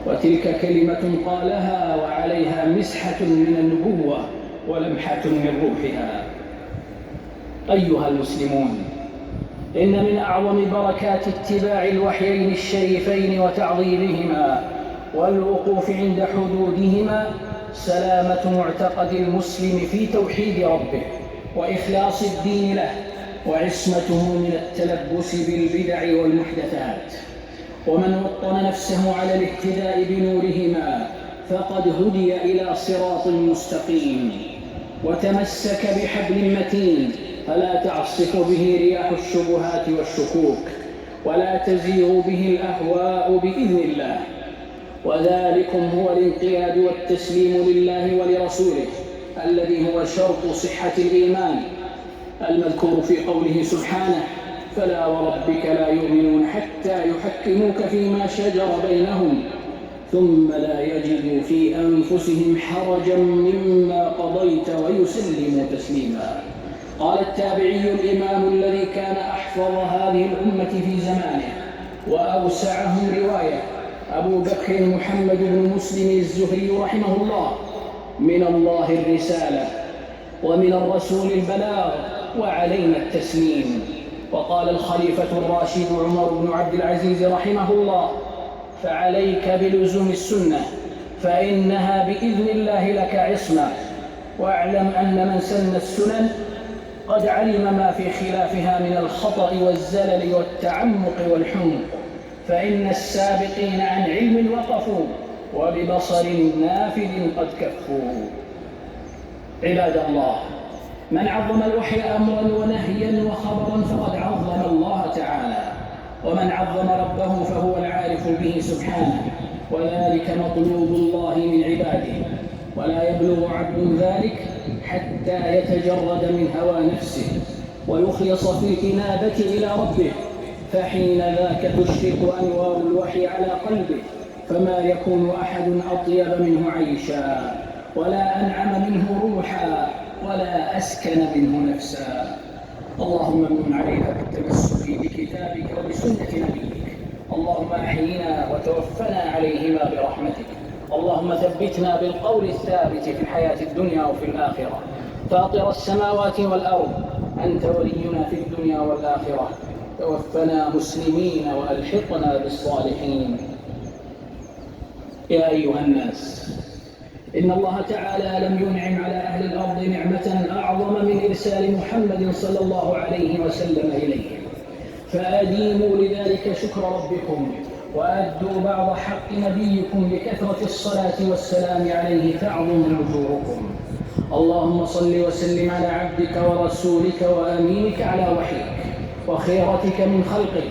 وتلك كلمة قالها وعليها مسحة من النبوة ولمحة من روحها. أيها المسلمون، إن من أعظم بركات اتباع الوحيين الشريفين وتعظيمهما والوقوف عند حدودهما سلامة معتقد المسلم في توحيد ربه وإخلاص الدين له، وعصمته من التلبس بالبدع والمحدثات. ومن وطن نفسه على الاهتداء بنورهما فقد هدي إلى صراط مستقيم، وتمسك بحبل متين فلا تعصف به رياح الشبهات والشكوك، ولا تزيغ به الأهواء بإذن الله. وذلكم هو الانقياد والتسليم لله ولرسوله الذي هو شرط صحة الإيمان، المذكور في قوله سبحانه: فلا وربك لا يؤمنون حتى يحكموك فيما شجر بينهم ثم لا يجدوا في أنفسهم حرجا مما قضيت ويسلموا تسليما. قال التابعي الإمام الذي كان أحفظ هذه الأمة في زمانه وأوسعهم رواية، أبو بكر محمد بن مسلم الزهري رحمه الله: من الله الرسالة ومن الرسول البلاغ وعلينا التسليم. وقال الخليفة الراشد عمر بن عبد العزيز رحمه الله: فعليك بلزوم السنة فإنها بإذن الله لك عصمة، واعلم أن من سن السنن قد علم ما في خلافها من الخطأ والزلل والتعمق والحمق، فإن السابقين عن علم وقفوا وببصر نافذ قد كفوا. عباد الله، من عظم الوحي أمرا ونهيا وخبرا فقد عظم الله تعالى، ومن عظم ربه فهو العارف به سبحانه، وذلك مطلوب الله من عباده، ولا يبلغ عبد ذلك حتى يتجرد من هوى نفسه ويخلص في الإنابة إلى ربه، فحين ذاك تشرق أنوار الوحي على قلبه، فما يكون أحد أطيب منه عيشا، ولا أنعم منه روحا، ولا أسكن منه نفسا. اللهم من علينا بالتمسك بكتابك وبسنة نبيك، اللهم أحينا وتوفنا عليهما برحمتك، اللهم ثبتنا بالقول الثابت في الحياة الدنيا وفي الآخرة. فاطر السماوات والأرض، أنت ولينا في الدنيا والآخرة، توفنا مسلمين وألحقنا بالصالحين. يا أيها الناس، إن الله تعالى لم ينعم على أهل الأرض نعمة أعظم من إرسال محمد صلى الله عليه وسلم إليهم، فأديموا لذلك شكر ربكم، وأدوا بعض حق نبيكم بكثرة الصلاة والسلام عليه تعظم أجوركم. اللهم صل وسلم على عبدك ورسولك وأمينك على وحيك وخيرتك من خلقك